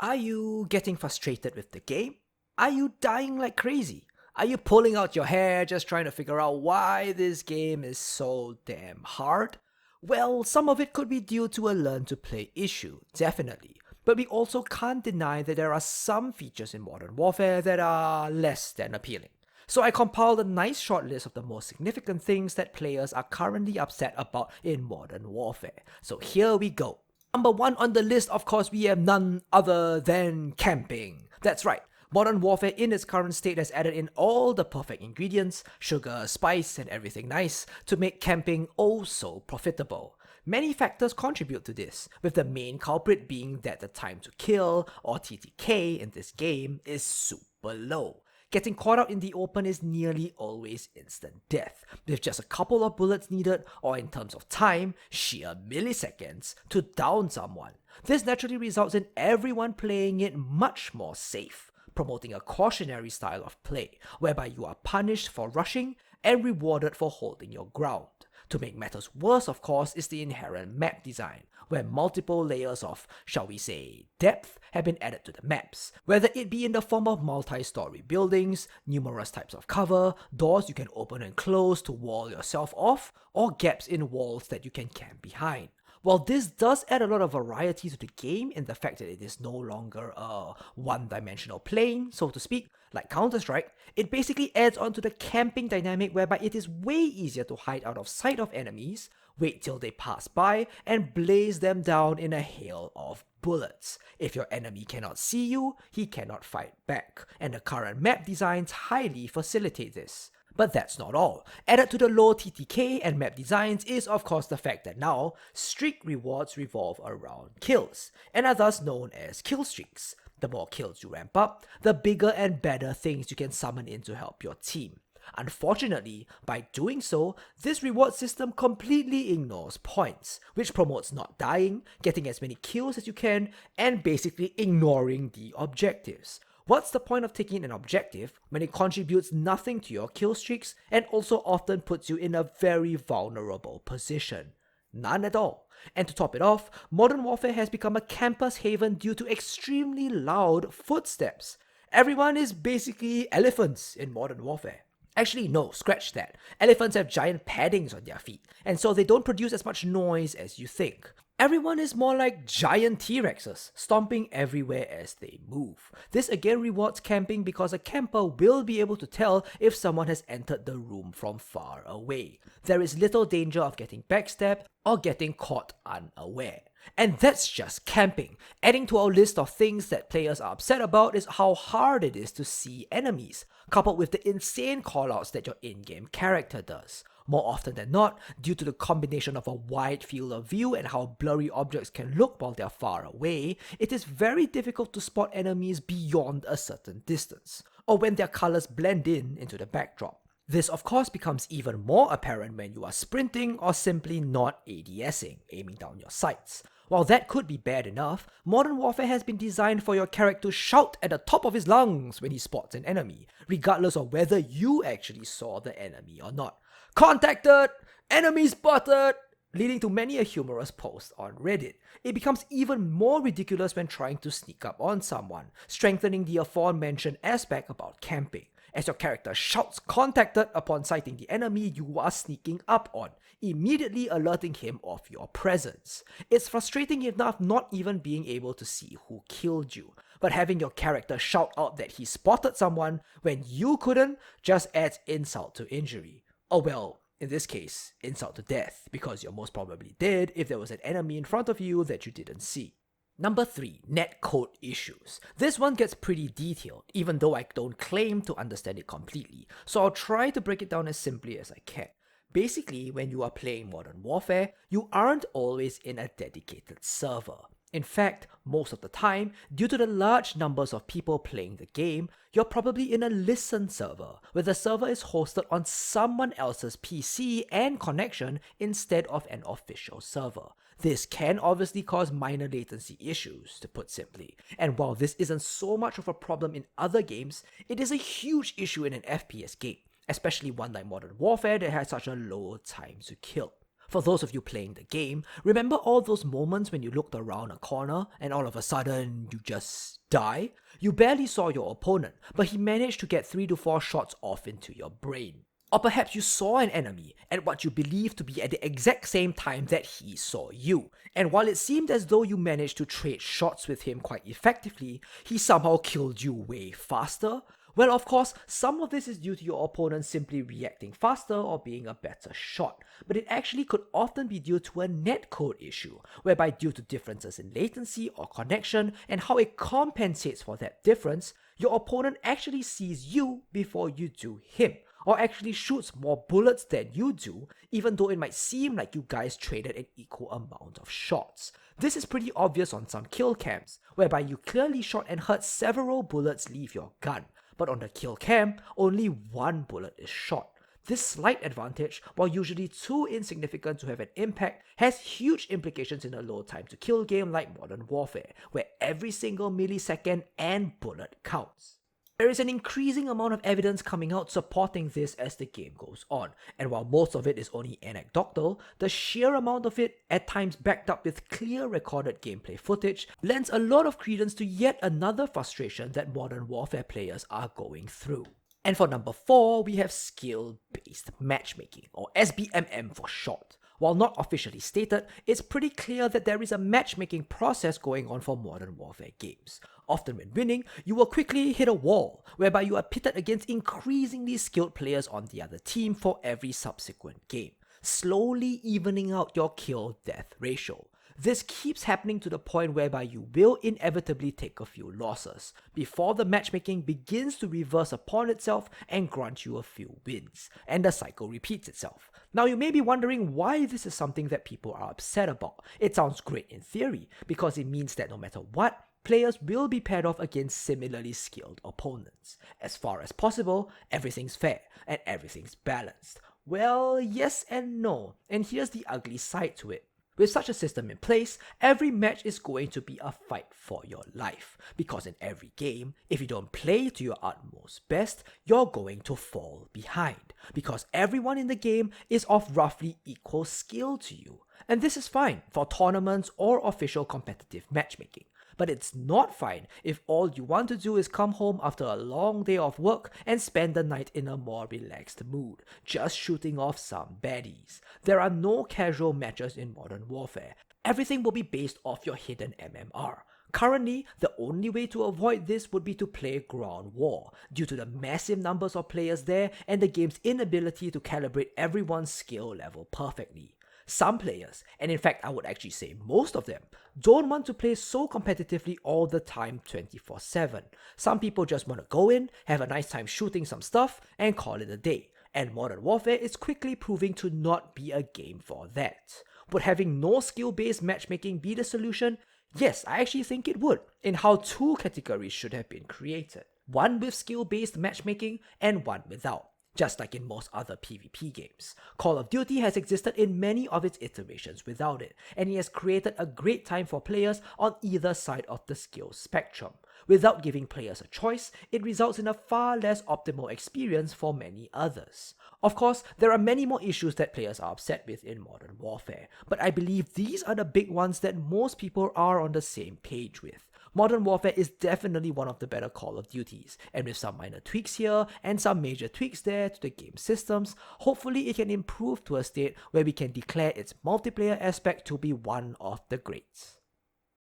Are you getting frustrated with the game? Are you dying like crazy? Are you pulling out your hair just trying to figure out why this game is so damn hard? Well, some of it could be due to a learn to play issue, definitely. But we also can't deny that there are some features in Modern Warfare that are less than appealing. So I compiled a nice short list of the most significant things that players are currently upset about in Modern Warfare. So here we go. Number 1 on the list, of course, we have none other than camping. That's right. Modern Warfare in its current state has added in all the perfect ingredients, sugar, spice, and everything nice to make camping oh so profitable. Many factors contribute to this, with the main culprit being that the time to kill, or TTK in this game, is super low. Getting caught out in the open is nearly always instant death, with just a couple of bullets needed, or in terms of time, sheer milliseconds, to down someone. This naturally results in everyone playing it much more safe, promoting a cautionary style of play, whereby you are punished for rushing and rewarded for holding your ground. To make matters worse, of course, is the inherent map design, where multiple layers of, shall we say, depth have been added to the maps, whether it be in the form of multi-story buildings, numerous types of cover, doors you can open and close to wall yourself off, or gaps in walls that you can camp behind. While this does add a lot of variety to the game in the fact that it is no longer a one-dimensional plane, so to speak, like Counter-Strike, it basically adds on to the camping dynamic whereby it is way easier to hide out of sight of enemies, wait till they pass by, and blaze them down in a hail of bullets. If your enemy cannot see you, he cannot fight back, and the current map designs highly facilitate this. But that's not all. Added to the low TTK and map designs is of course the fact that now, streak rewards revolve around kills, and are thus known as kill streaks. The more kills you ramp up, the bigger and better things you can summon in to help your team. Unfortunately, by doing so, this reward system completely ignores points, which promotes not dying, getting as many kills as you can, and basically ignoring the objectives. What's the point of taking an objective when it contributes nothing to your kill streaks and also often puts you in a very vulnerable position? None at all. And to top it off, Modern Warfare has become a campus haven due to extremely loud footsteps. Everyone is basically elephants in Modern Warfare. Actually, no, scratch that. Elephants have giant paddings on their feet, and so they don't produce as much noise as you think. Everyone is more like giant T-Rexes, stomping everywhere as they move. This again rewards camping because a camper will be able to tell if someone has entered the room from far away. There is little danger of getting backstabbed or getting caught unaware. And that's just camping. Adding to our list of things that players are upset about is how hard it is to see enemies, coupled with the insane callouts that your in-game character does. More often than not, due to the combination of a wide field of view and how blurry objects can look while they are far away, it is very difficult to spot enemies beyond a certain distance, or when their colors blend in into the backdrop. This of course becomes even more apparent when you are sprinting or simply not ADSing, aiming down your sights. While that could be bad enough, Modern Warfare has been designed for your character to shout at the top of his lungs when he spots an enemy, regardless of whether you actually saw the enemy or not. Contacted! Enemy spotted! Leading to many a humorous post on Reddit. It becomes even more ridiculous when trying to sneak up on someone, strengthening the aforementioned aspect about camping, as your character shouts contacted upon sighting the enemy you are sneaking up on, immediately alerting him of your presence. It's frustrating enough not even being able to see who killed you, but having your character shout out that he spotted someone when you couldn't just adds insult to injury. Oh well, in this case, insult to death, because you're most probably dead if there was an enemy in front of you that you didn't see. Number 3, netcode issues. This one gets pretty detailed, even though I don't claim to understand it completely, so I'll try to break it down as simply as I can. Basically, when you are playing Modern Warfare, you aren't always in a dedicated server. In fact, most of the time, due to the large numbers of people playing the game, you're probably in a listen server, where the server is hosted on someone else's PC and connection instead of an official server. This can obviously cause minor latency issues, to put simply, and while this isn't so much of a problem in other games, it is a huge issue in an FPS game, especially one like Modern Warfare that has such a low time to kill. For those of you playing the game, remember all those moments when you looked around a corner and all of a sudden you just die? You barely saw your opponent, but he managed to get 3 to 4 shots off into your brain. Or perhaps you saw an enemy at what you believed to be at the exact same time that he saw you, and while it seemed as though you managed to trade shots with him quite effectively, he somehow killed you way faster. Well, of course, some of this is due to your opponent simply reacting faster or being a better shot, but it actually could often be due to a netcode issue, whereby due to differences in latency or connection and how it compensates for that difference, your opponent actually sees you before you do him, or actually shoots more bullets than you do, even though it might seem like you guys traded an equal amount of shots. This is pretty obvious on some kill cams, whereby you clearly shot and heard several bullets leave your gun, but on the kill cam, only one bullet is shot. This slight advantage, while usually too insignificant to have an impact, has huge implications in a low time to kill game like Modern Warfare, where every single millisecond and bullet counts. There is an increasing amount of evidence coming out supporting this as the game goes on, and while most of it is only anecdotal, the sheer amount of it, at times backed up with clear recorded gameplay footage, lends a lot of credence to yet another frustration that Modern Warfare players are going through. And for number 4, we have skill-based matchmaking, or SBMM for short. While not officially stated, it's pretty clear that there is a matchmaking process going on for Modern Warfare games. Often when winning, you will quickly hit a wall, whereby you are pitted against increasingly skilled players on the other team for every subsequent game, slowly evening out your kill-death ratio. This keeps happening to the point whereby you will inevitably take a few losses, before the matchmaking begins to reverse upon itself and grant you a few wins, and the cycle repeats itself. Now you may be wondering why this is something that people are upset about. It sounds great in theory, because it means that no matter what, players will be paired off against similarly skilled opponents. As far as possible, everything's fair, and everything's balanced. Well, yes and no, and here's the ugly side to it. With such a system in place, every match is going to be a fight for your life, because in every game, if you don't play to your utmost best, you're going to fall behind, because everyone in the game is of roughly equal skill to you. And this is fine for tournaments or official competitive matchmaking. But it's not fine if all you want to do is come home after a long day of work and spend the night in a more relaxed mood, just shooting off some baddies. There are no casual matches in Modern Warfare. Everything will be based off your hidden MMR. Currently, the only way to avoid this would be to play ground war, due to the massive numbers of players there and the game's inability to calibrate everyone's skill level perfectly. Some players, and in fact I would actually say most of them, don't want to play so competitively all the time 24/7. Some people just want to go in, have a nice time shooting some stuff, and call it a day. And Modern Warfare is quickly proving to not be a game for that. Would having no skill-based matchmaking be the solution? Yes, I actually think it would, in how 2 categories should have been created. One with skill-based matchmaking and one without. Just like in most other PvP games. Call of Duty has existed in many of its iterations without it, and it has created a great time for players on either side of the skill spectrum. Without giving players a choice, it results in a far less optimal experience for many others. Of course, there are many more issues that players are upset with in Modern Warfare, but I believe these are the big ones that most people are on the same page with. Modern Warfare is definitely one of the better Call of Duties, and with some minor tweaks here and some major tweaks there to the game systems, hopefully it can improve to a state where we can declare its multiplayer aspect to be one of the greats.